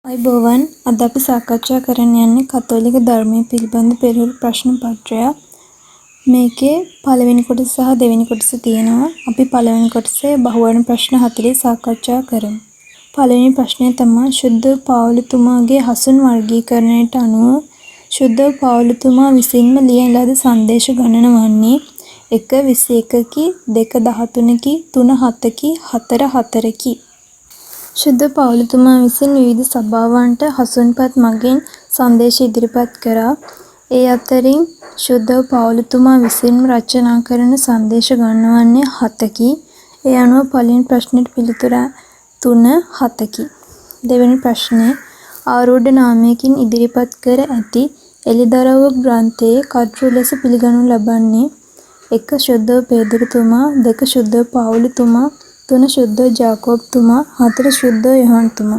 අයිබෝවන් අද අපි සාකච්ඡා කරන්න යන්නේ කතෝලික ධර්මයේ පිළිබඳ පෙරහුරු ප්‍රශ්න පත්‍රයක්. මේකේ පළවෙනි කොටස සහ දෙවෙනි කොටස තියෙනවා. අපි පළවෙනි කොටසේ බහුවර්ණ ප්‍රශ්න 40 සාකච්ඡා කරමු. පළවෙනි ප්‍රශ්නය තමයි ශුද්ධ පාවුලතුමාගේ හසුන් වර්ගීකරණයට අනුව ශුද්ධ පාවුලතුමා විසින්ම ලියන ලද සංදේශ ගණන වන්නේ 1 21කි 2 13කි 3 7කි 4 4කි. ශුද්ධ පාවුලතුමා විසින් විවිධ සභාවන්ට හසුන්පත් මගින් සංදේශ ඉදිරිපත් කරා. ඒ අතරින් ශුද්ධ පාවුලතුමා විසින්ම රචනා කරන සංදේශ ගණන වන්නේ 7කි. ඒ අනුව පළවෙනි ප්‍රශ්නෙට පිළිතුර 3 7කි. දෙවෙනි ප්‍රශ්නේ ආරූඪ නාමයකින් ඉදිරිපත් කර ඇති එළිදරව් ග්‍රන්ථයේ කර්තෘ ලෙස පිළිගනු ලබන්නේ 1 ශුද්ධ පේදුරුතුමා 2 ශුද්ධ පාවුලතුමා 3 ශුද්ධ ජාකෝබ්තුමා 4 ශුද්ධ යොහාන්තුමා.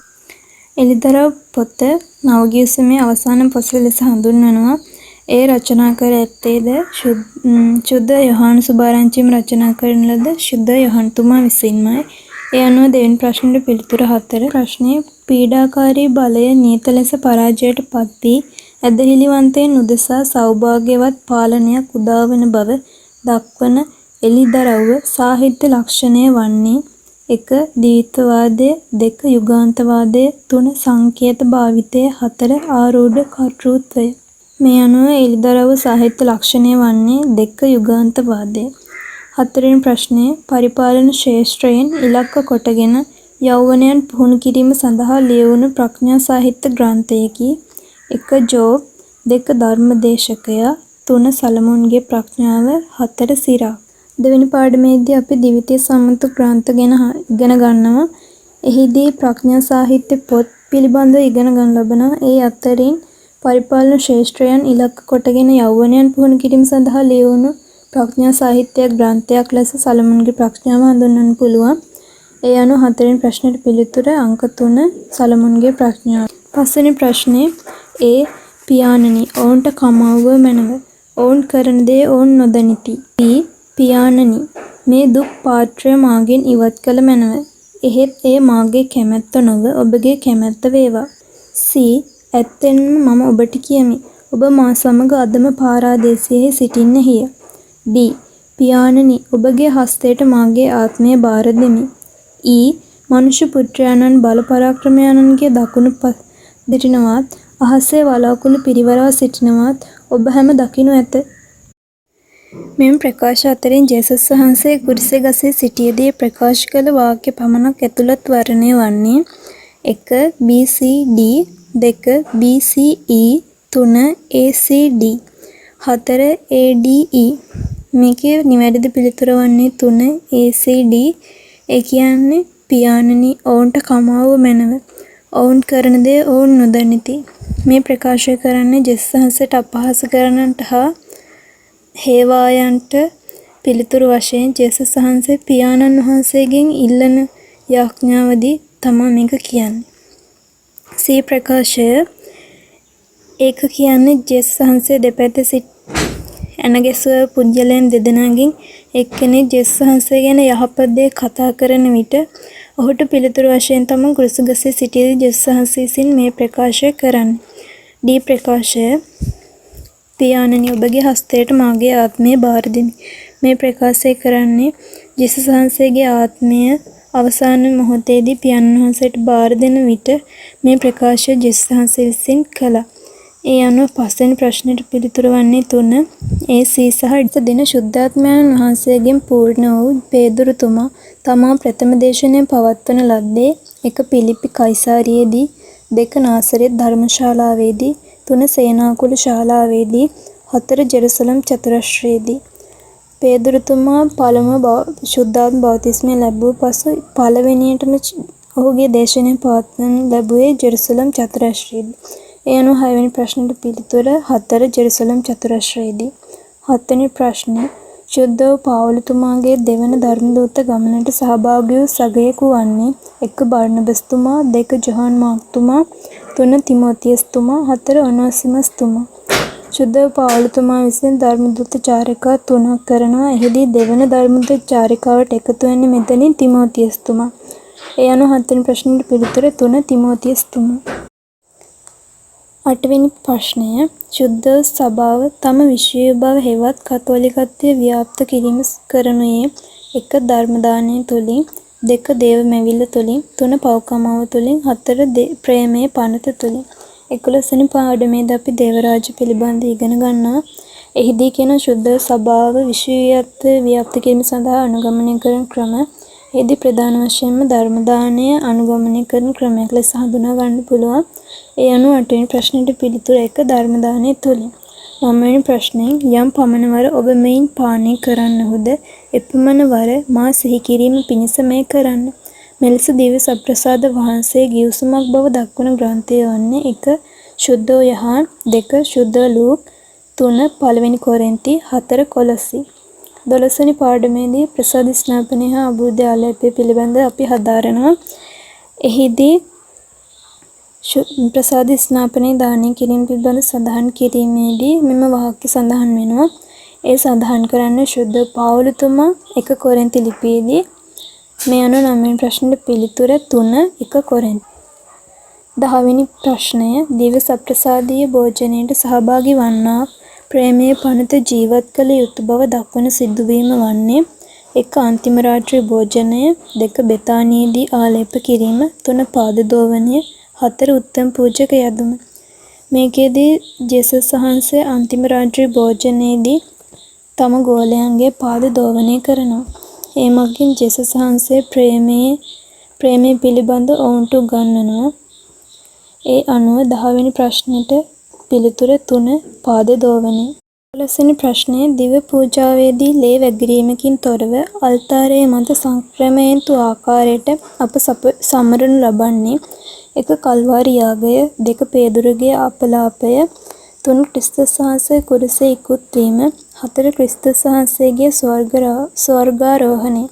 එළිදරව් පොත නවගිවිසුමේ අවසාන පොත ලෙස හඳුන්වනවා. ඒ රචනා කර ඇත්තේද ශුද්ධ යොහාන් සුභාරංචිම රචනා කරන ලද ශුද්ධ යොහාන්තුමා විසින්මයි. ඒ අනුව දෙවෙනි ප්‍රශ්නෙට පිළිතුර 4. ප්‍රශ්නයේ පීඩාකාරී බලය නියත ලෙස පරාජයට පත් වී ඇදහිලිවන්තයින් උදෙසා සෞභාග්‍යවත් පාලනයක් උදාවන බව දක්වන එළිදරව්ව සාහිත්‍ය ලක්ෂණය වන්නේ 1 ද්විත්වවාදය 2 යුගාන්තවාදය 3 සංකේත භාවිතය 4 ආරූඪ කර්තෘත්වය. මේ අනුව එළිදරව්ව සාහිත්‍ය ලක්ෂණය වන්නේ 2 යුගාන්තවාදය. 4 වෙනි ප්‍රශ්නයේ පරිපාලන ශාස්ත්‍රයෙන් ඉලක්ක කොටගෙන යෞවනයන් පුහුණු කිරීම සඳහා ලියවුණු ප්‍රඥා සාහිත්‍ය ග්‍රන්ථයකි. 1 ජෝබ් 2 ධර්මදේශකයා 3 සලමොන්ගේ ප්‍රඥාව 4 සිරා. දෙවෙනි පාඩමේදී අපි ද්විතීය සම්මත ග්‍රන්ථ ගැන ඉගෙන ගන්නවා. එහිදී ප්‍රඥා සාහිත්‍ය පොත් පිළිබඳව ඉගෙන ගන්න ලබනවා. ඒ අතරින් පරිපාලන ශාස්ත්‍රයන් ඉලක්ක කොටගෙන යෞවනයන් පුහුණු කිරීම සඳහා ලියවුණු ප්‍රඥා සාහිත්‍ය ග්‍රන්ථයක් ලෙස සලමොන්ගේ ප්‍රඥාව හඳුන්වන්න පුළුවන්. ඒ අනුව 4 වෙනි ප්‍රශ්නෙට පිළිතුර අංක 3 සලමොන්ගේ ප්‍රඥාව. 5 වෙනි ප්‍රශ්නේ ඒ පියාණනි ඔවුන්ට කමාවුව මැනව. ඔවුන් කරන දේ ඔවුන් නොදනිති. පියාණනි මේ දුක් පාත්‍රය මාගෙන් ඉවත් කළ මැනව. එහෙත් එය මාගේ කැමැත්ත නොව ඔබගේ කැමැත්ත වේවා. ඇත්තෙන්ම මම ඔබට කියමි. ඔබ මා සමග අදම පාරාදීසයෙහි සිටින්නේය. පියාණනි ඔබගේ හස්තයට මාගේ ආත්මය බාර දෙමි. මනුෂ්‍ය පුත්‍රයාණන් බල පරාක්‍රමයාණන්ගේ දකුණු දිටිනවත් අහසේ වලාකුළු පිරිවරා සිටිනවත් ඔබ හැම දකිනු ඇත. මෙම ප්‍රකාශ අතරින් ජේසුස් වහන්සේ කුරිසේ ගසේ සිටියදී ප්‍රකාශ කළ වාක්‍ය පමණක් ඇතුළත් වර්ණය වන්නේ 1 BCD 2 BCE 3 ACD 4 ADE. මේකේ නිවැරදි පිළිතුර වන්නේ 3 ACD. ඒ කියන්නේ පියාණනි ඔවුන්ට කමාව මැනව. ඔවුන් කරන දේ ඔවුන් නොදනිති. මේ ප්‍රකාශය කරන්නේ ජේසුස් වහන්සේට අපහාස කරන්නට හා හේවායන්ට පිළිතුරු වශයෙන් ජේසුස් වහන්සේ පියාණන් වහන්සේගෙන් ඉල්ලන යාඥාවදී තමයි මේක කියන්නේ. ප්‍රකාශය ඒක කියන්නේ ජේසුස් වහන්සේ දෙපැත්තේ ඇනගැසුව පුද්ගලයන් දෙදෙනාගෙන් එක්කෙනෙක් ජේසුස් වහන්සේ ගැන යහපත් දේ කතා කරන විට ඔහුට පිළිතුරු වශයෙන් තමයි කුරුස ගසේ සිටියදී ජේසුස් වහන්සේ විසින් මේ ප්‍රකාශය කරන්නේ. ප්‍රකාශය පියාණනි ඔබගේ හස්තයට මාගේ ආත්මය බාර දෙමි. මේ ප්‍රකාශය කරන්නේ ජේසුස් වහන්සේගේ ආත්මය අවසාන මොහොතේදී පියාණන් වහන්සේට බාර දෙන විට මේ ප්‍රකාශය ජේසුස් වහන්සේ විසින් කළා. ඒ අනුව 5 වෙනි ප්‍රශ්නෙට පිළිතුර වන්නේ 3 AC සහ දින ශුද්ධාත්මයන් වහන්සේගෙන් පූර්ණ වූ පේදුරුතුමා තමා ප්‍රථම දේශනය පවත්වන ලද්දේ 1 පිලිපි කයිසාරියේදී 2 නාසරෙත් ධර්මශාලාවේදී 3 සේනාකුල ශාලාවේදී 4 ජෙරුසලම් චතුරස්‍රයේදී. පේදුරුතුමා පළමුව ශුද්ධාත්ම බෞතිස්මය ලැබූ පසු පළවෙනියටම ඔහුගේ දේශනය පවත්වන ලැබුවේ ජෙරුසලම් චතුරස්‍රයේදී. ඒ අනුව 6 වෙනි ප්‍රශ්නෙට පිළිතුර 4 ජෙරුසලම් චතුරස්‍රයේදී. 7 වෙනි ප්‍රශ්නය ශුද්ධ පාවුලතුමාගේ දෙවන ධර්මදූත ගමනට සහභාගී වූ සගයෙකු වන්නේ 1 බර්නබස්තුමා 2 ජොහාන් මාර්ක්තුමා 3 තිමෝතියස්තුමා 4 ඔනෝසිමස්තුමා. ශුද්ධ පාවුලතුමා විසින් ධර්මදූත චාරිකා 3ක් කරනවා. එහිදී දෙවන ධර්මදූත චාරිකාවට එකතු වෙන්නේ මෙතනින් තිමෝතියස්තුමා. ඒ අනුව 7 වෙනි ප්‍රශ්නෙට පිළිතුර 3 තිමෝතියස්තුමා. අටවෙනි ප්‍රශ්නය ශුද්ධ ස්වභාව තම විශ්වීය බව හෙවත් කතෝලිකත්වය ව්‍යාප්ත කිරීම කරනුයේ 1 ධර්ම දානය තුළින් 2 දේව මැවිල්ල තුළින් 3 පව්කමාව තුළින් 4 ප්‍රේමයේ පනත තුළින් 11 වෙනි පාඩමේදී අපි දේවරාජ පිළිබඳ ඉගෙන ගන්නවා. එහිදී කියන ශුද්ධ ස්වභාව විශ්වීයත්වය ව්‍යාප්ත කිරීම සඳහා අනුගමනය කරන ක්‍රම. එහිදී ප්‍රධාන වශයෙන්ම ධර්ම දානය අනුගමනය කරන ක්‍රමයක් ලෙස හඳුනා ගන්න පුළුවන්. ඒ අනුව 8 වෙනි ප්‍රශ්නෙට පිළිතුර 1 ධර්ම දානය තුළින්. 9 වෙනි ප්‍රශ්නයෙන් යම් පමණවර ඔබ මෙයින් පානය කරන්නහුද එපමණ වර මා සිහි කිරීම පිණිස මේ කරන්න. මෙලෙස දිව්‍ය සප්‍රසාද වහන්සේ ගිවිසුමක් බව දක්වන ග්‍රන්ථය වන්නේ 1 ශුද්ධ යොහාන් 2 ශුද්ධ ලූක් 3 පළවෙනි කොරින්ති 4 කොලොසි. 12 වෙනි පාඩමේදී ප්‍රසාද ස්නාපනය හා අභූත ආලේපය පිළිබඳ අපි හදාරනවා. එහිදී ප්‍රසාද ස්නාපනයේ දානය කිරීම පිළිබඳ සඳහන් කිරීමේදී මෙම වාක්‍ය සඳහන් වෙනවා. ඒ සඳහන් කරන්නේ ශුද්ධ පාවුලතුමා 1 කොරින්ති ලිපියේදී. මේ අනුව 9 වෙනි ප්‍රශ්නෙට පිළිතුර 3 1 කොරින්ති. 10 වෙනි ප්‍රශ්නය දිව්‍ය සප්‍රසාදීය භෝජනයට සහභාගී වන්නා ප්‍රේමයේ පනත ජීවත් කළ යුතු බව දක්වන සිදුවීම වන්නේ 1 අන්තිම රාත්‍රී භෝජනය 2 බෙතානියේදී ආලේප කිරීම 3 පාද දෝවනය 4 උත්තම පූජක යදුම. මේකෙදී ජේසුස් වහන්සේ අන්තිම රාත්‍රී භෝජනයේදී තම ගෝලයන්ගේ පාද දෝවනය කරනවා. ඒ මගින් ජේසුස් වහන්සේ ප්‍රේමයේ පිළිබඳ ඔවුන්ට උගන්වනවා. ඒ අනුව 10 වෙනි ප්‍රශ්නෙට පිළිතුර 3 පාද දෝවනය. 11 වෙනි ප්‍රශ්නය දිව්‍ය පූජාවේදී ලේ වැගිරීමකින් තොරව අල්තාරයේ මත සංක්‍රමණයතු ආකාරයට අප සමරනු ලබන්නේ 1 කල්වාරි යාගය 2 පේදුරුගේ අපලාපය 3 ක්‍රිස්තුස් වහන්සේ කුරුසේ ඉක්ුත් වීම 4 ක්‍රිස්තුස් වහන්සේගේ ස්වර්ගාරෝහණය.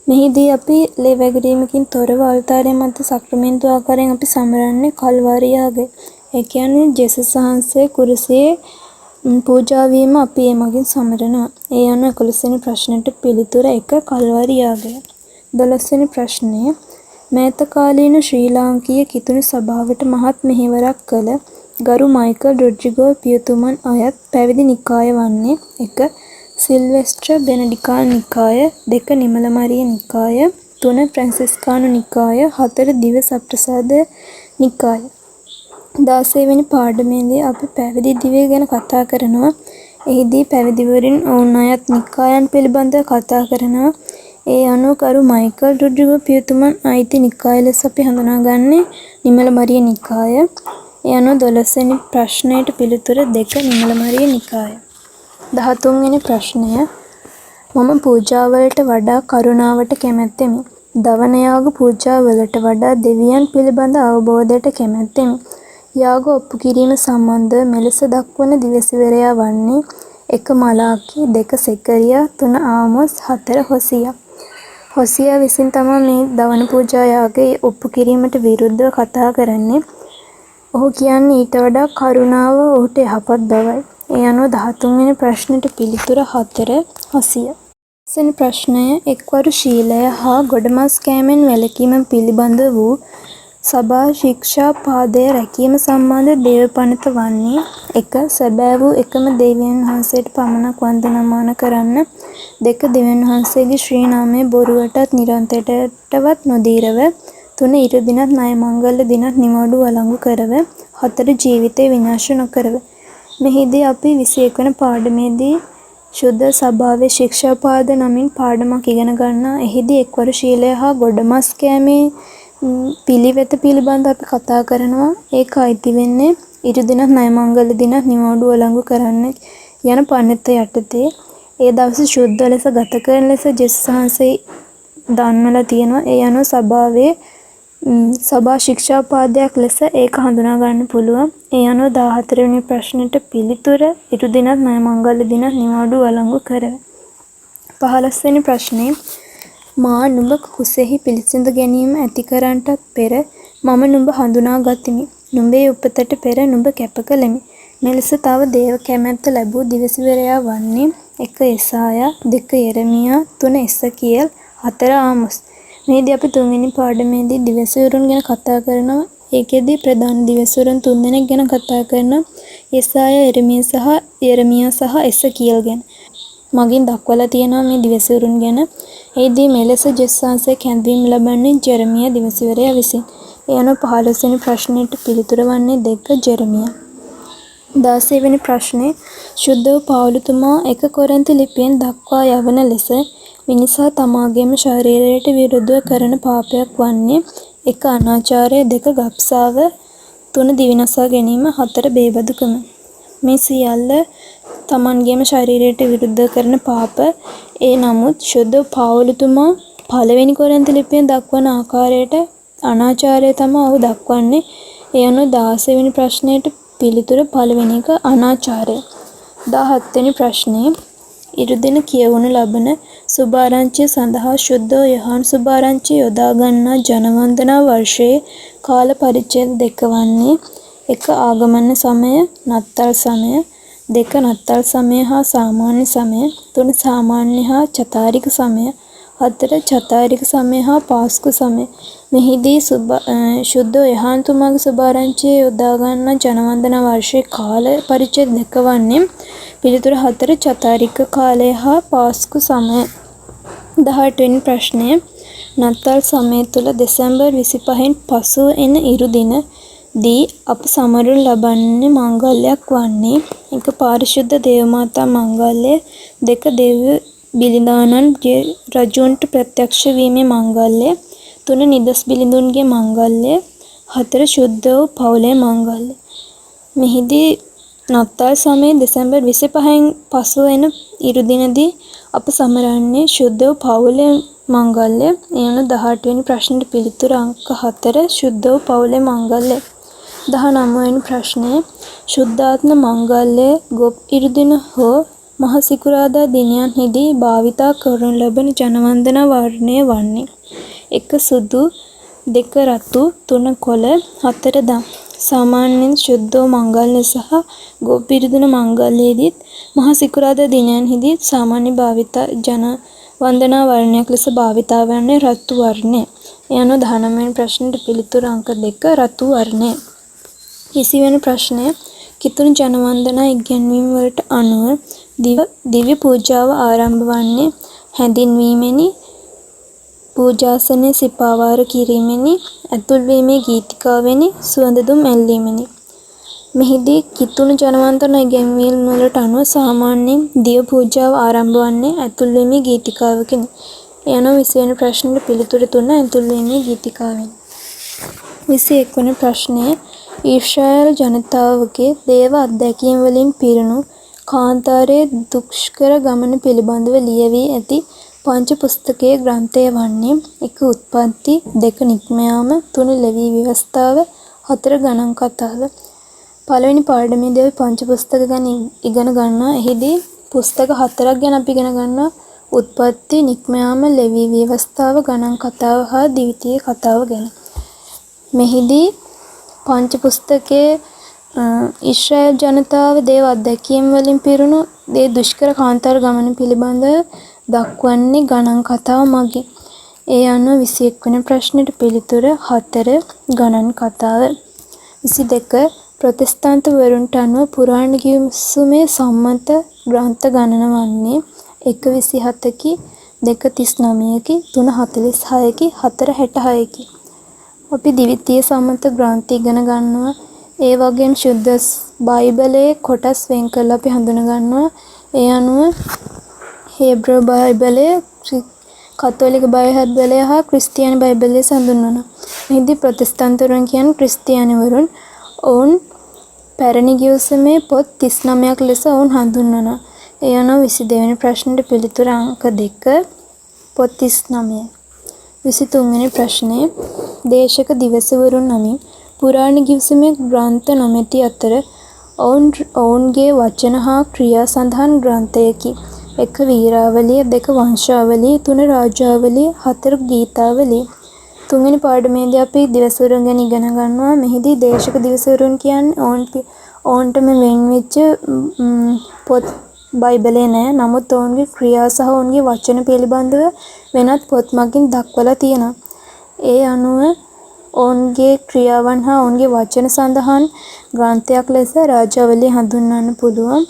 මෙහිදී අපි ලේ වැගිරීමකින් තොරව අල්තාරයේ මත සක්‍රමෙන්තු ආකාරයෙන් අපි සමරන්නේ කල්වාරි යාගය. ඒ කියන්නේ ජේසුස් වහන්සේ කුරුසියේ පූජා වීම අපි ඒ මගින් සමරනවා. ඒ අනුව 11 වෙනි ප්‍රශ්නෙට පිළිතුර 1 කල්වාරි යාගය. 12 වෙනි ප්‍රශ්නය මෑත කාලීන ශ්‍රී ලාංකීය කිතුණු සභාවට මහත් මෙහෙවරක් කළ ගරු මයිකල් රොඩ්රිගෝ පියතුමන් අයත් පැවිදි නිකාය වන්නේ 1 සිල්වෙස්ටර් බෙනඩිකානු නිකාය 2 නිමල මරිය නිකාය 3 ෆ්‍රැන්සිස්කානු නිකාය 4 දිව්‍ය සප්‍රසාද නිකාය. 16 වෙනි පාඩමේදී අපි පැවිදි දිවිය ගැන කතා කරනවා. එහිදී පැවිදිවරින් ඔවුන් අයත් නිකායන් පිළිබඳව කතා කරනවා. ඒ අනුව කරු මයිකල් රොඩ්රිගෝ පියතුමන් අයිති නිකාය ලෙස අපි හඳුනාගන්නේ නිමල මරිය නිකාය. ඒ අනුව 12 වෙනි ප්‍රශ්නයට පිළිතුර 2 නිමල මරිය නිකාය. 13 වෙනි ප්‍රශ්නය මම පූජාවලට වඩා කරුණාවට කැමැත්තෙමි. දවන යාග පූජාවලට වඩා දෙවියන් පිළිබඳ අවබෝධයට කැමැත්තෙමි. යාග ඔප්පු කිරීම සම්බන්ධව මෙලෙස දක්වන දිවසිවරයා වන්නේ 1 මලාකී 2 සෙකරියා 3 ආමොස් 4 හොසියා. හොසියා විසින් තමයි මේ දවන පූජා යාගය ඔප්පු කිරීමට විරුද්ධව කතා කරන්නේ. ඔහු කියන්නේ ඊට වඩා කරුණාව ඔහුට යහපත් බවයි. ඒ අනුව 13 වෙනි ප්‍රශ්නෙට පිළිතුර 4 හොසියා. 20 වෙනි ප්‍රශ්නය එක්වරු ශීලය හා ගොඩමස් කෑමෙන් වැළකීම පිළිබඳ වූ සභා ශික්ෂා පාදය රැකීම සම්බන්ධ දේව පනත වන්නේ 1 සැබෑ වූ එකම දෙවියන් වහන්සේට පමණක් වන්දනාමාන කරන්න 2 දෙවියන් වහන්සේගේ ශ්‍රී නාමය බොරුවටත් නිරන්තරයටවත් නොදීරව 3 ඉරු දිනත් ණය මංගල්‍ය දිනත් නිවාඩු වළංගු කරව 4 ජීවිතය විනාශ නොකරව. මෙහිදී අපි 21 වන පාඩමේදී ශුද්ධ ස්වභාවයේ ශික්ෂා පාද නමින් පාඩමක් ඉගෙන ගන්නා. එහිදී එක්වරු ශීලය හා ගොඩමස් කෑමේ පිළිවෙත පිළිබඳ අපි කතා කරනවා. ඒක අයිති වෙන්නේ ඉරු දිනත් ණය මංගල්‍ය දිනත් නිවාඩු වළංගු කරන්න යන පනත යටතේ. ඒ දවස් ශුද්ධ ලෙස ගත කරන ලෙස ජේසුස් වහන්සේ දන්වලා තියෙනවා. ඒ අනුව සභා ශික්ෂා පාදයක් ලෙස ඒක හඳුනා ගන්න පුළුවන්. ඒ අනුව 14 වෙනි ප්‍රශ්නෙට පිළිතුර ඉරු දිනත් ණය මංගල්‍ය දිනත් නිවාඩු වළංගු කරව. 15 වෙනි ප්‍රශ්නේ මා නුඹ කුසෙහි පිළිසිඳ ගැනීම ඇති කරන්නටත් පෙර මම නුඹ හඳුනා ගතිමි. නුඹේ උපතට පෙර නුඹ කැප කළෙමි. මෙලෙස තව දේව කැමැත්ත ලැබූ දිවසිවරයා වන්නේ 1 එසායා 2 යෙරමියා 3 එසකියල් 4 ආමොස්. මේදී අපි 3 වෙනි පාඩමේදී දිවසිවරුන් ගැන කතා කරනවා. ඒකෙදී ප්‍රධාන දිවසුරුන් තුන්දෙනෙක් ගැන කතා කරන යෙසායා, යෙරමියා සහ එසකියල් ගැන. මගින් දක්වලා තියෙනවා මේ දිවසුරුන් ගැන. එහිදී මෙලෙස ජෙස්වාසයේ කැඳවීම ලබන්නේ ජෙරමියා දිවසවරයා විසින්. ඒ අනුව 15 වෙනි ප්‍රශ්නෙට පිළිතුර වන්නේ 2 ජෙරමියා. 16 වෙනි ප්‍රශ්නේ ශුද්ධ වූ පාවුලතුමා 1 කොරින්ති ලිපියෙන් දක්වා යවන ලෙස මිනිසා තමාගේම ශරීරයට විරුද්ධව කරන පාපයක් වන්නේ 1 අනාචාරය, 2 ගබ්සාව, 3 දිවිනසා ගැනීම, 4 බේබදුකම. මේ සියල්ල තමන්ගේම ශරීරයට විරුද්ධව කරන පාප. ඒ නමුත් ශුද්ධ පාවුලතුමා 1 වෙනි කොරින්ති ලිපියෙන් දක්වන ආකාරයට අනාචාරය තමයි ඔහු දක්වන්නේ. ඒ අනුව 16 වෙනි ප්‍රශ්නයට පිළිතුර පළවෙනි එක අනාචාරය. 17 වෙනි ප්‍රශ්නේ ඉරුදින කියවනු ලබන සුභාරංචිය සඳහා ශුද්ධ යොහාන් සුභාරංචිය යොදා ගන්නා ජනවන්දනා වර්ෂයේ කාල පරිච්ඡේද 2 වන්නේ 1 ආගමන සමය, නත්තල් සමය, 2 නත්තල් සමය හා සාමාන්‍ය සමය, 3 සාමාන්‍ය හා චතාරික සමය, 4 චතාරික සමය හා පාස්කු සමය. මෙහිදී ශුද්ධ යොහාන්තුමාගේ සුභාරංචිය යොදා ගන්නා ජනවන්දනා වර්ෂයේ කාල පරිච්ඡේද 2 වන්නේ පිළිතුර 4 චතාරික කාලය හා පාස්කු සමය. 18 වෙනි ප්‍රශ්නය නත්තල් සමය තුල දෙසැම්බර් 25න් පසුව එන ඉරු දින දී අප සමරනු ලබන්නේ මංගල්‍යයක් වන්නේ 1 පාරිශුද්ධ දේවමාතා මංගල්‍ය, 2 දිව්‍ය බිලිඳානන් රජුන්ට ප්‍රත්‍යක්ෂ වීමේ මංගල්‍ය, 3 නිදොස් බිලිඳුන්ගේ මංගල්‍ය, 4 ශුද්ධ වූ පවුලේ මංගල්‍ය. මෙහිදී නත්තල් සමයේ දෙසැම්බර් 25න් පසුව එන ඉරු දිනදී අප සමරන්නේ ශුද්ධ වූ පවුලේ මංගල්‍ය. ඒ අනුව 18 වෙනි ප්‍රශ්නෙට පිළිතුර අංක 4 ශුද්ධ වූ පවුලේ මංගල්‍ය. 19 වෙනි ප්‍රශ්නය ශුද්ධාත්ම මංගල්‍ය ගොප් ඉරු දින හෝ මහ සිකුරාදා දිනයන්හිදී භාවිතා කරනු ලබන ජනවන්දනා වර්ණය වන්නේ 1 සුදු, 2 රතු, 3 කොළ, 4 දම්. සාමාන්‍යයෙන් ශුද්ධ වූ මංගල්‍ය සහ ගොප් ඉරු දින මංගල්‍යයේදීත් මහ සිකුරාදා දිනයන්හිදී සාමාන්‍ය භාවිතා ජනවන්දනා වර්ණයක් ලෙස භාවිතා වන්නේ රතු වර්ණය. ඒ අනුව 19 වෙනි ප්‍රශ්නෙට පිළිතුර අංක 2 රතු වර්ණය. 20 වෙනි ප්‍රශ්නය කිතුණු ජනවන්දනා ඉගැන්වීම් වලට අනුව දිව්‍ය පූජාව ආරම්භ වන්නේ හැඳින්වීමෙනි, පූජාසනය සිපාවාර කිරීමෙනි, ඇතුල්වීමේ ගීතිකාවෙනි, සුවඳ දුම් ඇල්ලීමෙනි. මෙහිදී කිතුණු ජනවන්දනා ඉගැන්වීම් වලට අනුව සාමාන්‍යයෙන් දිව්‍ය පූජාව ආරම්භ වන්නේ ඇතුල්වීමේ ගීතිකාවකින්. ඒ අනුව 20 වෙනි ප්‍රශ්නෙට පිළිතුර 3 ඇතුල්වීමේ ගීතිකාවෙන්. 21 වෙනි ප්‍රශ්නය ඊශ්‍රායල් ජනතාවගේ දේව අත්දැකීම් වලින් පිරුණු කාන්තාරයේ දුෂ්කර ගමන පිළිබඳව ලියවී ඇති පංච පුස්තකයේ ග්‍රන්ථය වන්නේ 1 උත්පත්ති, 2 නික්ම යාම, 3 ලෙවී ව්‍යවස්ථාව, 4 ගණන් කතාව. පළවෙනි පාඩමේදී අපි පංච පුස්තක ගැන ඉගෙන ගන්නවා. එහිදී පුස්තක 4ක් ගැන අපි ඉගෙන ගන්නවා. උත්පත්ති, නික්ම යාම, ලෙවී ව්‍යවස්ථාව, ගණන් කතාව හා ද්විතීය කතාව ගැන. මෙහිදී පංච පුස්තකයේ ඊශ්‍රායල් ජනතාව දේව අත්දැකීම් වලින් පිරුණු දේ දුෂ්කර කාන්තාර ගමන පිළිබඳව දක්වන්නේ ගණන් කතාව මගින්. ඒ අනුව 21 වෙනි ප්‍රශ්නෙට පිළිතුර 4 ගණන් කතාව. 22 ප්‍රොටෙස්ටන්ත වරුන්ට අනුව පුරාණ ගිවිසුමේ සම්මත ග්‍රන්ථ ගණන වන්නේ 1 27කි, 2 39කි, 3 46කි, 4 66කි. අපි ද්විතීය සම්මත ග්‍රන්ථ ඉගෙන ගන්නවා. ඒ වගේම ශුද්ධ බයිබලයේ කොටස් වෙන් කරලා අපි හඳුන ගන්නවා. ඒ අනුව හේබ්‍ර බයිබලය, කතෝලික බයිබලය හා ක්‍රිස්තියානි බයිබලය හඳුන්වනවා. මෙහිදී ප්‍රොටෙස්ටන්තවරුන් කියන්නේ ක්‍රිස්තියානිවරුන්. ඔවුන් පැරණි ගිවිසුමේ පොත් 39ක් ලෙස ඔවුන් හඳුන්වනවා. ඒ අනුව 22 වෙනි ප්‍රශ්නෙට පිළිතුර අංක 2 පොත් 39. 23 වෙනි ප්‍රශ්නය දේශක දිවසවරුන් නමින් පුරාණ ගිවිසුමේ ග්‍රන්ථ නොමැති අතර ඔවුන්ගේ වචන හා ක්‍රියා සඳහන් ග්‍රන්ථයකි. 1 වීරාවලිය, 2 වංශාවලිය, 3 රාජාවලිය, 4 ගීතාවලිය. 3 වෙනි පාඩමේදී අපි දිවසවරුන් ගැන ඉගෙන ගන්නවා. මෙහිදී දේශක දිවසවරුන් කියන්නේ ඔවුන්ටම වෙන්වෙච්ච පොත් බයිබලේ නෑ. නමුත් ඔවුන්ගේ ක්‍රියා සහ ඔවුන්ගේ වචන පිළිබඳව වෙනත් පොත් මගින් දක්වලා තියෙනවා. ඒ අනුව ඔවුන්ගේ ක්‍රියාවන් හා ඔවුන්ගේ වචන සඳහන් ග්‍රන්ථයක් ලෙස රාජාවලිය හඳුන්වන්න පුළුවන්.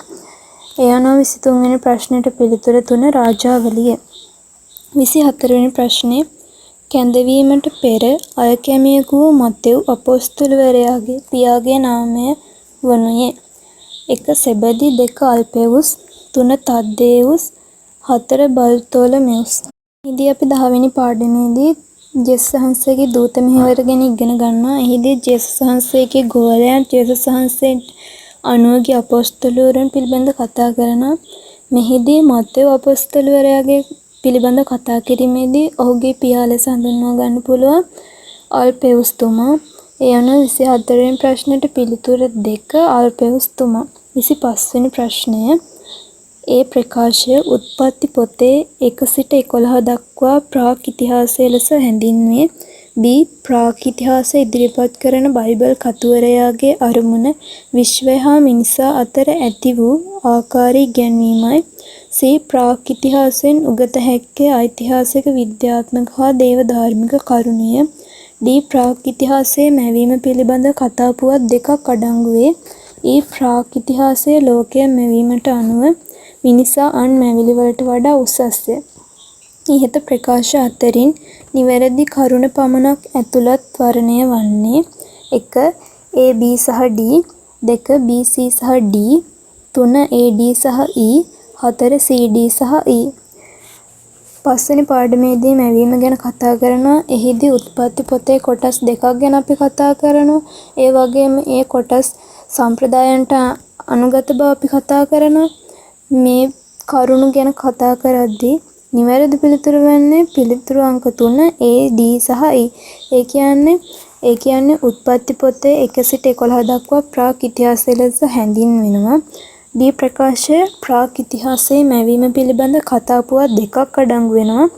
ඒ අනුව 23 වෙනි ප්‍රශ්නෙට පිළිතුර 3 රාජාවලිය. 24 වෙනි ප්‍රශ්නේ කැඳවීමට පෙර අයකැමියෙකු වූ මත්තෙව් අපොස්තලවරයාගේ පියාගේ නාමය වනුයේ 1 සෙබදි 2 අල්පෙවුස් 3 තද්දේවුස් 4 බල්තෝලමෙවුස්. ඉතින් අපි 10 වෙනි පාඩමේදී ජේසුස් වහන්සේගේ දූත මෙහෙවර ගැන ඉගෙන ගන්නවා. එහිදී ජේසුස් වහන්සේගේ ගෝලයන් ජේසුස් වහන්සේට අනුවගේ අපොස්තලවරුන් පිළිබඳ කතා කරනවා. මෙහිදී මත්තෙව් අපොස්තලවරයාගේ පිළිබඳ කතා කිරීමේදී ඔහුගේ පියා ලෙස හඳුන්වා ගන්න පුළුවන් අල්පෙවුස් තුමා. ඒ අනුව 24 වෙනි ප්‍රශ්නෙට පිළිතුර 2 අල්පෙවුස් තුමා. 25 වෙනි ප්‍රශ්නය ඒ ප්‍රකාශය උත්පත්ති පොතේ 1 සිට 11 දක්වා ප්‍රාග් ඉතිහාසය ලෙස හැඳින්වේ. B. ප්‍රාග් ඉතිහාසය ඉදිරිපත් කරන බයිබල් කතුවරයාගේ අරමුණ විශ්වය හා මිනිසා අතර ඇති වූ ආකාරය ඉගැන්වීමයි. C. ප්‍රාග් ඉතිහාසයෙන් උගත හැක්කේ ඓතිහාසික විද්‍යාත්මක හා දේව ධාර්මික කරුණුය. D. ප්‍රාග් ඉතිහාසයේ මැවීම පිළිබඳ කතා පුවත් දෙකක් අඩංගු වේ. E. ප්‍රාග් ඉතිහාසයේ ලෝකය මැවීමට අනුව මිනිසා අන් මැවිලි වලට වඩා උසස්ය. ඉහත ප්‍රකාශ අතරින් නිවැරදි කරුණ පමණක් ඇතුළත් වරණය වන්නේ 1. A, B සහ D 2. B, C සහ D 3. A, D සහ E 4. C, D සහ E. පස්වෙනි පාඩමේදී මැවීම ගැන කතා කරනවා. එහිදී උත්පත්ති පොතේ කොටස් දෙකක් ගැන අපි කතා කරනවා. ඒ වගේම ඒ කොටස් සම්ප්‍රදායන්ට අනුගත බව අපි කතා කරනවා. මේ කරුණු ගැන කතා කරද්දී නිවැරදි පිළිතුර වෙන්නේ පිළිතුරු අංක 3 A, D සහ E. ඒ කියන්නේ උත්පත්ති පොතේ 1 සිට 11 දක්වා ප්‍රාග් ඉතිහාසය ලෙස හැඳින්වෙනවා. D ප්‍රකාශය ප්‍රාග් ඉතිහාසයේ මැවීම පිළිබඳ කතා පුවත් දෙකක් අඩංගු වෙනවා.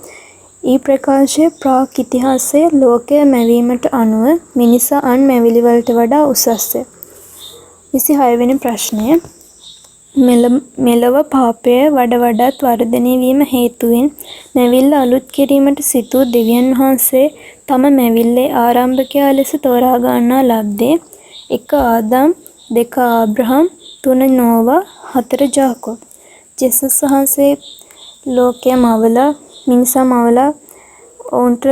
E ප්‍රකාශය ප්‍රාග් ඉතිහාසයේ ලෝකය මැවීමට අනුව මිනිසා අන් මැවිලි වලට වඩා උසස්ය. 26 වෙනි ප්‍රශ්නය මෙලොව පාපය වඩාත් වර්ධනය වීම හේතුවෙන් මැවිල්ල අලුත් කිරීමට සිතූ දෙවියන් වහන්සේ තම මැවිල්ලේ ආරම්භකයා ලෙස තෝරා ගන්නා ලද්දේ 1 ආදම් 2 ආබ්‍රහම් 3 නෝවා 4 ජාකොබ්. ජේසුස් වහන්සේ ලෝකය මවලා මිනිසා මවලා ඔවුන්ට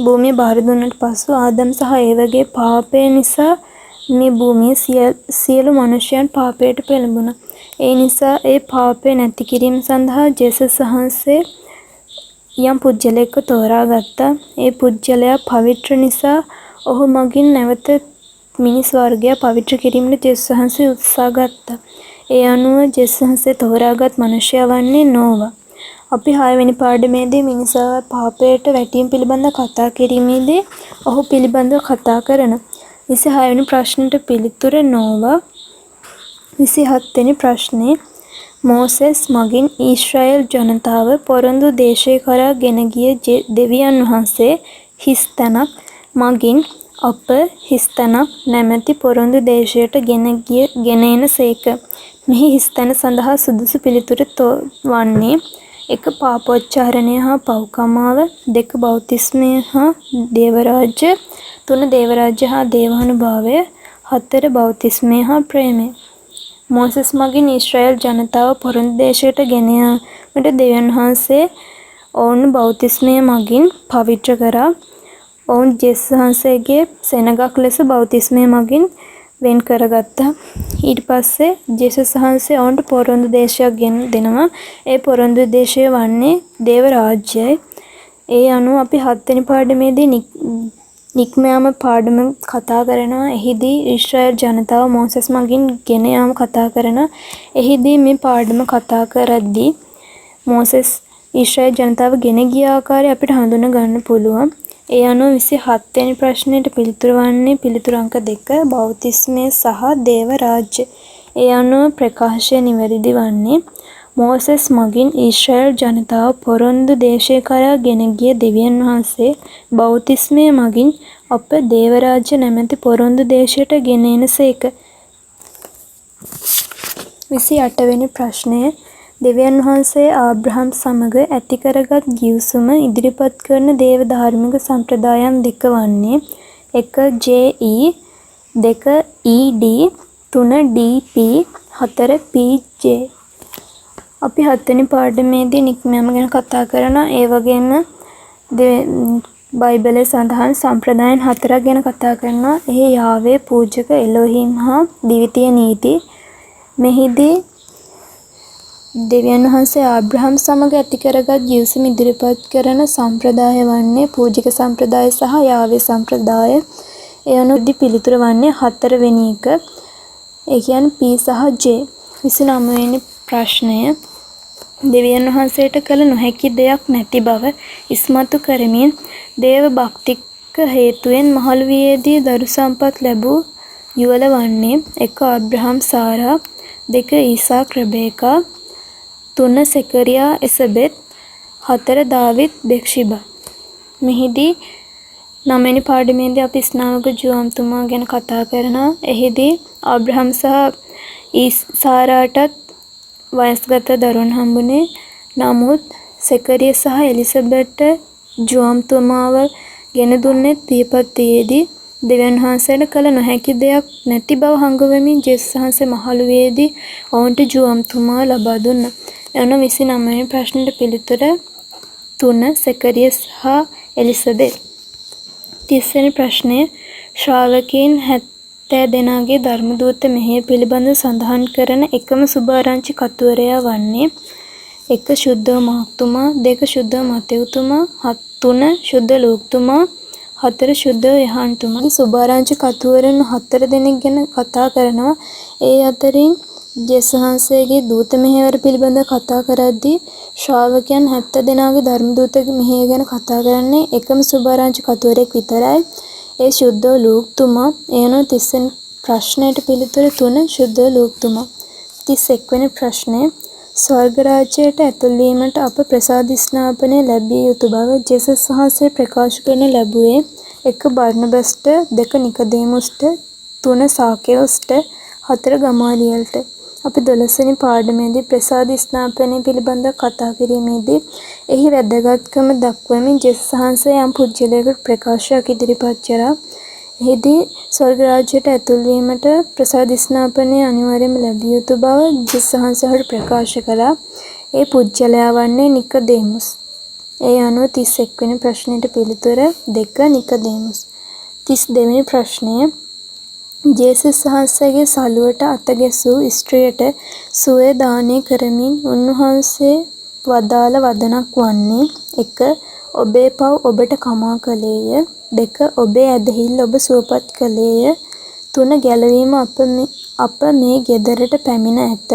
භූමිය බාර දුන්නට පසු ආදම් සහ ඒවගේ පාපය නිසා මේ භූමියේ සියලු මනුෂ්‍යයන් පාපයට පෙළඹුණා. ඒ නිසා ඒ පාපය නැති කිරීම සඳහා ජේසුස් වහන්සේ යම් පුජ්‍යලයක තෝරාගත්තා. ඒ පුජ්‍යලයා පවිත්‍ර නිසා ඔහු මගින් නැවත මිනිස් වර්ගය පවිත්‍ර කිරීමට ජේසුස් වහන්සේ උත්සාහ ගත්තා. ඒ අනුව ජේසුස් වහන්සේ තෝරාගත් මනුෂ්‍යයා වන්නේ නෝවා. අපි 6 වෙනි පාඩමේදී මිනිසා පාපයට වැටීම පිළිබඳ කතා කිරීමේදී ඔහු පිළිබඳව කතා කරනවා. 26 වෙනි ප්‍රශ්නට පිළිතුර නෝවා. 27 වෙනි ප්‍රශ්නේ මෝසෙස් මගින් ඊශ්‍රායෙල් ජනතාව පොරොන්දු දේශය කරා ගෙන ගිය දෙවියන් වහන්සේ හිස් තැනක් මගින් අප හිස් තැනක් නැමැති පොරොන්දු දේශයට ගෙන එන සේක. මෙහි හිස් තැන සඳහා සුදුසු පිළිතුර වන්නේ 1. පාපෝච්චාරණය හා පව්කමාව 2. බෞතිස්මය හා දේවරාජ්‍ය 3. දේවරාජ්‍ය හා දේවානුභාවය 4. බෞතිස්මය හා ප්‍රේමය. මෝසෙස් මගින් ඊශ්‍රායෙල් ජනතාව පොරොන්දු දේශයට ගෙන යාමට දෙවියන් වහන්සේ ඔවුන් බෞතිස්මය මගින් පවිත්‍ර කරා. ඔවුන් ජේසුස් වහන්සේගේ සෙනගක් ලෙස බෞතිස්මය මගින් වෙන් කරගත්තා. ඊට පස්සේ ජේසුස් වහන්සේ ඔවුන්ට පොරොන්දු දේශයක් ගෙන දෙනවා. ඒ පොරොන්දු දේශය වන්නේ දේව රාජ්‍යයයි. ඒ අනුව අපි 7 වෙනි පාඩමේදී නික්ම යාම පාඩම කතා කරනවා. එහිදී ඊශ්‍රායෙල් ජනතාව මෝසෙස් මගින් ගෙන යාම කතා කරනවා. එහිදී මේ පාඩම කතා කරද්දී මෝසෙස් ඊශ්‍රායෙල් ජනතාව ගෙන ගිය ආකාරය අපිට හඳුනා ගන්න පුළුවන්. ඒ අනුව 27 වෙනි ප්‍රශ්නෙට පිළිතුර වන්නේ පිළිතුරු අංක 2 බෞතිස්මය සහ දේව රාජ්‍ය. ඒ අනුව ප්‍රකාශය නිවැරදි වන්නේ මෝසෙස් මගින් ඊශ්‍රායෙල් ජනතාව පොරොන්දු දේශය කරා ගෙන ගිය දෙවියන් වහන්සේ බෞතිස්මය මගින් අප දේව රාජ්‍ය නැමැති පොරොන්දු දේශයට ගෙන එන සේක. 28 වෙනි ප්‍රශ්නය දෙවියන් වහන්සේ ආබ්‍රහම් සමග ඇති කරගත් ගිවිසුම ඉදිරිපත් කරන දේව ධාර්මික සම්ප්‍රදායන් දෙක වන්නේ 1 JE 2 ED 3 DP 4 PJ. අපි 7 වෙනි පාඩමේදී නික්මයම ගැන කතා කරනවා. ඒ වගේම බයිබලයේ සඳහන් සම්ප්‍රදායන් 4ක් ගැන කතා කරනවා. එහි යාවේ පූජක එලෝහිම් හා ද්විතීය නීති. මෙහිදී දෙවියන් වහන්සේ ආබ්‍රහම් සමග ඇති කරගත් ගිවිසුම ඉදිරිපත් කරන සම්ප්‍රදාය වන්නේ පූජක සම්ප්‍රදාය සහ යාවේ සම්ප්‍රදාය. ඒ අනුව පිළිතුර වන්නේ 4 වෙනි එක. ඒ කියන්නේ P සහ J. 29 වෙනි ප්‍රශ්නය. දෙවියන් වහන්සේට කළ නොහැකි දෙයක් නැති බව ඉස්මතු කරමින් දේව භක්තික හේතුවෙන් මහලු වියේදී දරු සම්පත් ලැබූ යුවළ වන්නේ 1 ආබ්‍රහම් සාරා 2 ඊසාක් රෙබේකා 3 සෙකරියා එසබෙත් 4 දාවිත් බෙක්ෂිබා. මෙහිදී 9 වෙනි පාඩමේදී අපි ස්නාවක ජුවම්තුමා ගැන කතා කරනවා. එහිදී ආබ්‍රහම් සහ සාරාටත් වයස්ගත දරුවන් හම්බුනේ. නමුත් සෙකරිය සහ එලිසබෙට ජුවම්තුමාව ගෙන දුන්නේ දීපත්තියේදී දෙවියන් වහන්සේට කළ නොහැකි දෙයක් නැති බව හඟවමින් ජේසුස් වහන්සේ මහලු වියේදී ඔවුන්ට ජුවම්තුමා ලබා දුන්නා. එවන 29 වෙනි ප්‍රශ්නෙට පිළිතුර 3 සෙකරිය සහ එලිසබෙත්. 30 වෙනි ප්‍රශ්නය ශ්‍රාවකයන් 70 දෙනාගේ ධර්මදූත මෙහෙය පිළිබඳව සඳහන් කරන එකම සුභාරංචි කතුවරයා වන්නේ 1 ශුද්ධ මාර්ක්තුමා 2 ශුද්ධ මතෙව්තුමා 3 ශුද්ධ ලූක්තුමා 4 ශුද්ධ යහන්තුමා. සුභාරංචි කතුවරයන් 4 දෙනෙක් ගැන කතා කරනවා. ඒ අතරින් ජේසුස් වහන්සේගේ දූත මෙහෙවර පිළිබඳව කතා කරද්දී ශ්‍රාවකයන් 70 දෙනාගේ ධර්මදූත මෙහෙය ගැන කතා කරන්නේ එකම සුභාරංචි කතුවරයෙක් විතරයි. ඒ ශුද්ධ ලූක්තුමා. එන 30 වෙනි ප්‍රශ්නයට පිළිතුර 3 ශුද්ධ ලූක්තුමා. 31 වෙනි ප්‍රශ්නය ස්වර්ග රාජ්‍යයට ඇතුල් වීමට අප ප්‍රසාද ස්නාපනය ලැබිය යුතු බව ජේසුස් වහන්සේ ප්‍රකාශ කරන ලැබුවේ 1 බර්නබස්ට 2 නිකදේමුස්ට 3 සාකේවුස්ට 4 ගමාලියල්ට. අපි 12 වෙනි පාඩමේදී ප්‍රසාද ස්නාපනය පිළිබඳව කතා කිරීමේදී එහි වැදගත්කම දක්වමින් ජේසුස් වහන්සේ යම් පුජ්‍යලයකට ප්‍රකාශයක් ඉදිරිපත් කරා. එහිදී ස්වර්ග රාජ්‍යයට ඇතුල් වීමට ප්‍රසාද ස්නාපනය අනිවාර්යයෙන්ම ලැබිය යුතු බව ජේසුස් වහන්සේ ප්‍රකාශ කළා. ඒ පුජ්‍යලයා වන්නේ නිකදේමුස්. ඒ අනුව 31 වෙනි ප්‍රශ්නෙට පිළිතුර 2 නිකදේමුස්. 32 වෙනි ප්‍රශ්නය ජේසුස් වහන්සේගේ සලුවට අත ගැසූ ස්ත්‍රියට සුවය දානය කරමින් උන්වහන්සේ වදාළ වදනක් වන්නේ 1 ඔබේ පව් ඔබට කමා කළේය 2 ඔබේ ඇදහිල්ල ඔබ සුවපත් කළේය 3 ගැලවීම අප මේ ගෙදරට පැමිණ ඇත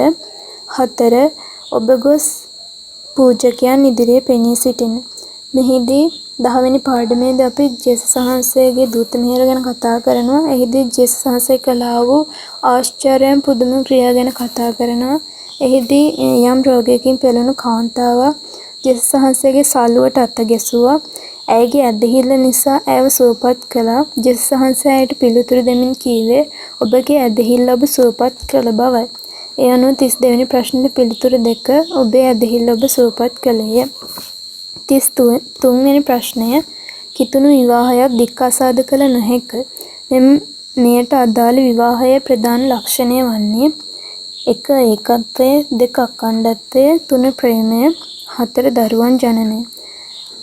4 ඔබ ගොස් පූජකයන් ඉදිරියේ පෙනී සිටින. මෙහිදී 10 වෙනි පාඩමේදී අපි ජේසුස් වහන්සේගේ දූත මෙහෙර ගැන කතා කරනවා. එහිදී ජේසුස් වහන්සේ කළා වූ ආශ්චර්යයන් පුදුම ක්‍රියා ගැන කතා කරනවා. එහිදී යම් රෝගයකින් පෙළෙන කාන්තාවක් ජේසුස් වහන්සේගේ සල්ලුවට අත ගැසුවා. ඇයගේ ඇදහිල්ල නිසා ඇයව සුවපත් කළා. ජේසුස් වහන්සේ ඇයට පිළිතුරු දෙමින් කීවේ ඔබගේ ඇදහිල්ල ඔබ සුවපත් කළ බවයි. ඒ අනුව 32 වෙනි ප්‍රශ්නෙට පිළිතුරු 2 ඔබේ ඇදහිල්ල ඔබ සුවපත් කළේය. 33 වෙනි ප්‍රශ්නය කිතුණු විවාහයක් දික්කසාද කළ නොහැක. මෙයට අදාළ විවාහයේ ප්‍රධාන ලක්ෂණය වන්නේ 1 ඒකත්වය 2 අඛණ්ඩත්වය 3 ප්‍රේමය 4 දරුවන් ජනනය.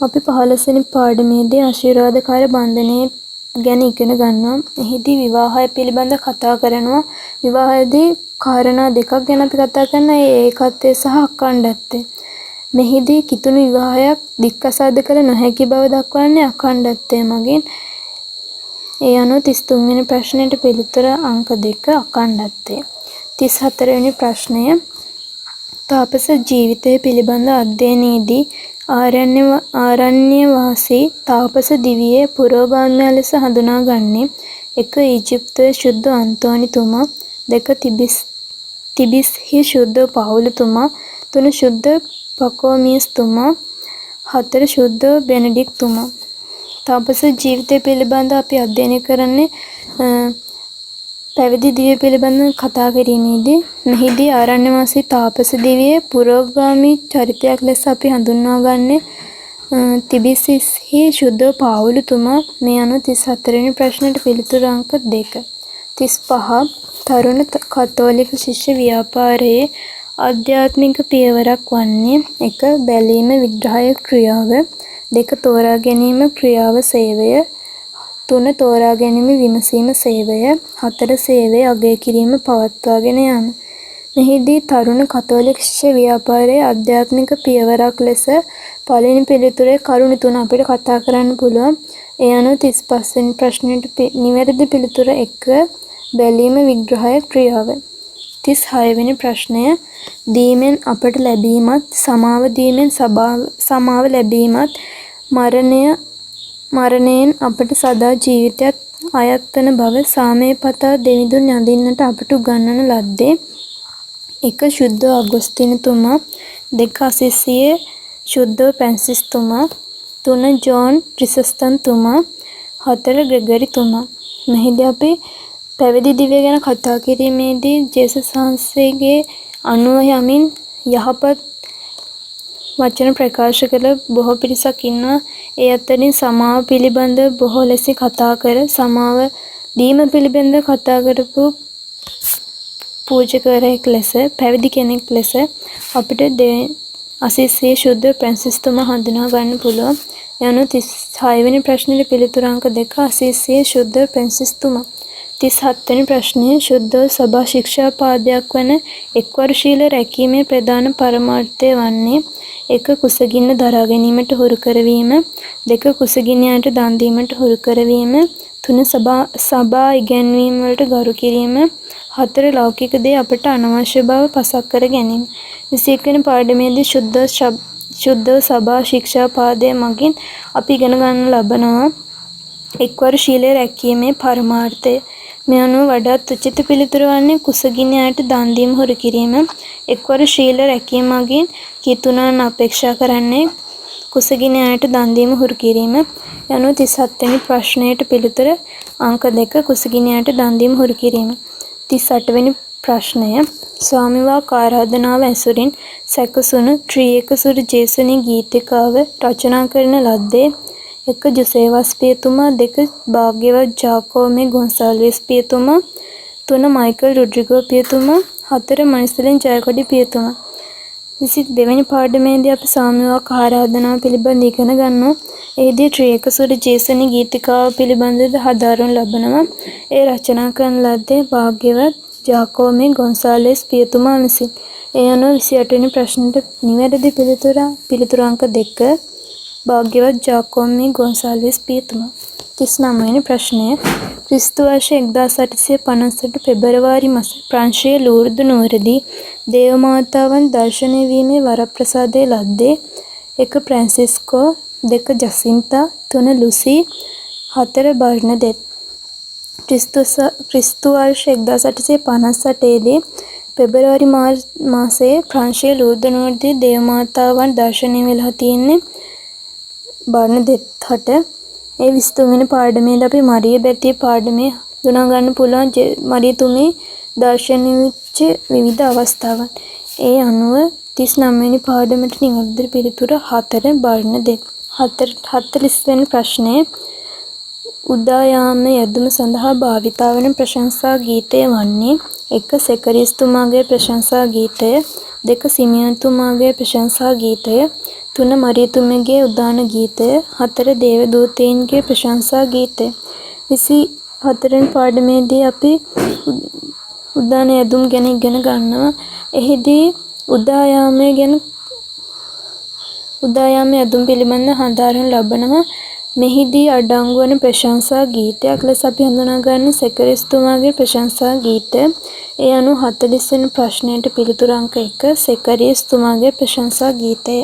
අපි 15 වෙනි පාඩමේදී ආශිර්වාදකාර බන්ධනය ගැන ඉගෙන ගන්නවා. එහිදී විවාහය පිළිබඳ කතා කරනවා. විවාහයේදී කාරණා දෙකක් ගැන අපි කතා කරනවා. ඒ ඒකත්වය සහ අඛණ්ඩත්වය. මෙහිදී කිතුණු විවාහයක් දික්කසාද කළ නොහැකි බව දක්වන්නේ අඛණ්ඩත්වය මගින්. ඒ අනුව 33 වෙනි ප්‍රශ්නෙට පිළිතුර අංක 2 අඛණ්ඩත්වය. 34 වෙනි ප්‍රශ්නය තාපස ජීවිතය පිළිබඳ අධ්‍යයනයේදී ආරණ්‍ය වාසී තාපස දිවියේ පුරෝගාමියා ලෙස හඳුනාගන්නේ 1 ඊජිප්තුවේ ශුද්ධ අන්තෝනිතුමා 2 තිබිස්හි ශුද්ධ පවුලතුමා 3 ශුද්ධ පකෝමියස්තුමා 4 ශුද්ධ බෙනඩික්තුමා. තාපස ජීවිතය පිළිබඳ අපි අධ්‍යයනය කරන්නේ පැවිදි දිවිය පිළිබඳව කතා කිරීමේදී මෙහිදී ආරණ්‍ය වාසී තාපස දිවියේ පුරෝගාමී චරිතයක් ලෙස අපි හඳුන්වාගන්නේ තිබිසිස්හි ශුද්ධ පාවුලුතුමා මේ අනුව 34 වෙනි ප්‍රශ්නයට පිළිතුරු අංක 2. 35 තරුණ කතෝලික ශිෂ්‍ය ව්‍යාපාරයේ ආධ්‍යාත්මික පියවරක් වන්නේ 1. බැලීම විග්‍රහය ක්‍රියාව 2. තෝරා ගැනීම ක්‍රියාව සේවය 3. තෝරා ගැනීම විමසීම සේවය 4. සේවය අගය කිරීම පවත්වාගෙන යාම. මෙහිදී තරුණ කතෝලික ශිෂ්‍ය ව්‍යාපාරයේ ආධ්‍යාත්මික පියවරක් ලෙස පළවෙනි පිළිතුරේ කරුණු 3 අපිට කතා කරන්න පුළුවන්. ඒ අනුව 35 වෙනි ප්‍රශ්නෙට නිවැරදි පිළිතුර 1. බැලීම විග්‍රහය ක්‍රියාව. 36 වෙනි ප්‍රශ්නය දීමෙන් අපට ලැබීමත් සමාව දීමෙන් සමාව ලැබීමත් මරණයෙන් අපට සදා ජීවිතයක් අයත් වන බව සාමයේ පතා දෙවිඳුන් යඳින්නට අපට උගන්වන ලද්දේ 1. ශුද්ධ අගුස්තිනතුමා 2. අසිසියේ ශුද්ධ ප්‍රැන්සිස්තුමා 3. ජෝන් ක්‍රිසස්තන්තුමා 4. ග්‍රෙගරිතුමා. මෙහිදී අපි පැවිදි දිවිය ගැන කතා කිරීමේදී ජේසුස් වහන්සේගේ අනුව යමින් යහපත් වචන ප්‍රකාශ කළ බොහෝ පිරිසක් ඉන්නවා. ඒ අතරින් සමාව පිළිබඳ බොහෝ ලෙස කතා කර සමාව දීම පිළිබඳ කතා කරපු පූජකවරයෙක් ලෙස පැවිදි කෙනෙක් ලෙස අපිට අසිසියේ ශුද්ධ ප්‍රැන්සිස්තුමා හඳුනා ගන්න පුළුවන්. යනු 36 වෙනි ප්‍රශ්නෙට පිළිතුරු අංක 2 අසිසියේ ශුද්ධ ප්‍රැන්සිස්තුමා. 37 වෙනි ප්‍රශ්නය ශුද්ධ සභා ශික්ෂා පාදයක් වන එක්වර ශීල රැකීමේ ප්‍රධාන පරමාර්ථය වන්නේ 1. කුසගින්න දරා ගැනීමට හුරු කරවීම 2. කුසගින්නයන්ට දන් දීමට හුරු කරවීම 3. සභා ඉගැන්වීම් වලට ගරු කිරීම 4. ලෞකික දේ අපට අනවශ්‍ය බව පසක් කර ගැනීම. 21 වෙනි පාඩමේදී ශුද්ධ සභා ශික්ෂා පාදය මගින් අපි ඉගෙන ගන්න ලබනවා එක්වර ශීලය රැකීමේ පරමාර්ථය. මේ අනුව වඩාත් උචිත පිළිතුර වන්නේ කුසගින්නයට දන් දීම හුරු කිරීම. එක්වර ශීල රැකීම මගින් කිතුනන් අපේක්ෂා කරන්නේ කුසගින්නයට දන් දීම හුරු කිරීම. යනුව 37 වෙනි ප්‍රශ්නයට පිළිතුර අංක 2 කුසගින්නයට දන් දීම හුරු කිරීම. 38 වෙනි ප්‍රශ්නය ස්වාමිවාක් ආරාධනාව ඇසුරින් සැකසුණු ත්‍රිඑක සුරු ජේසුනි ගීතිකාව රචනා කරන ලද්දේ 1. ජොසේවස් පියතුමා 2. භාග්‍යවත් ජාකෝමේ ගොන්සාල්වෙස් පියතුමා 3. මයිකල් රොඩ්රිගෝ පියතුමා 4. මනිසලින් ජයකොඩි පියතුමා. 22 වෙනි පාඩමේදී අපි ස්වාමිවාක් ආරාධනාව පිළිබඳ ඉගෙන ගන්නවා. එහිදී ත්‍රිඑක සුරු ජේසුනි ගීතිකාව පිළිබඳව හදාරනු ලබනවා. ඒ රචනා කරන ලද්දේ භාග්‍යවත් ජාකෝමේ ගොන්සාල්වෙස් පියතුමා විසින්. ඒ අනුව 28 වෙනි ප්‍රශ්නට නිවැරදි පිළිතුරු අංක 2 භාග්‍යවත් ජාකෝමේ ගොන්සාල්වෙස් පියතුමා. 39 වෙනි ප්‍රශ්නය ක්‍රිස්තු වර්ෂ 1858 පෙබරවාරි මාස ප්‍රංශයේ ලූර්දු නුවරදී දේව මාතාවන් දර්ශනය වීමේ වරප්‍රසාදය ලද්දේ 1. ප්‍රැන්සිස්කෝ 2. ජසින්තා 3. ලුසි 4. බර්නදෙත්. ක්‍රිස්තු වර්ෂ 1858 දී පෙබරවාරි මාසයේ ප්‍රංශයේ ලූර්දු නුවරදී දේව මාතාවන් දර්ශනය වෙලා තියෙන්නේ බර්නදෙත් හට. ඒ 23 වෙනි පාඩමේදී අපි මරිය බැතිය පාඩමේ හඳුනා ගන්න පුළුවන් මරියතුමේ දර්ශනය වෙච්ච විවිධ අවස්ථාවන්. ඒ අනුව 39 වෙනි පාඩමට නිවැරදි පිළිතුර 4 බර්නදෙත්. 40 වෙනි ප්‍රශ්නය උදායාම යදුම සඳහා භාවිතා වන ප්‍රශංසා ගීතය වන්නේ 1. සෙකරිස්තුමාගේ ප්‍රශංසා ගීතය 2. සිමියන්තුමාගේ ප්‍රශංසා ගීතය 3. මරියතුමගේ උදාන ගීතය 4. දේවදූතයන්ගේ ප්‍රශංසා ගීතය. 24 වෙනි පාඩමේදී අපි උදාන යදුම් ගැන ඉගෙන ගන්නවා. එහිදී උදායාම යදුම් පිළිබඳ හදාරනු ලබනවා. මෙහිදී අඩංගු වන ප්‍රශංසා ගීතයක් ලෙස අපි හඳුනා ගන්න සෙකරිස්තුමාගේ ප්‍රශංසා ගීතය. ඒ අනුව 40 වෙනි ප්‍රශ්නයට පිළිතුරු අංක 1 සෙකරිස්තුමාගේ ප්‍රශංසා ගීතය.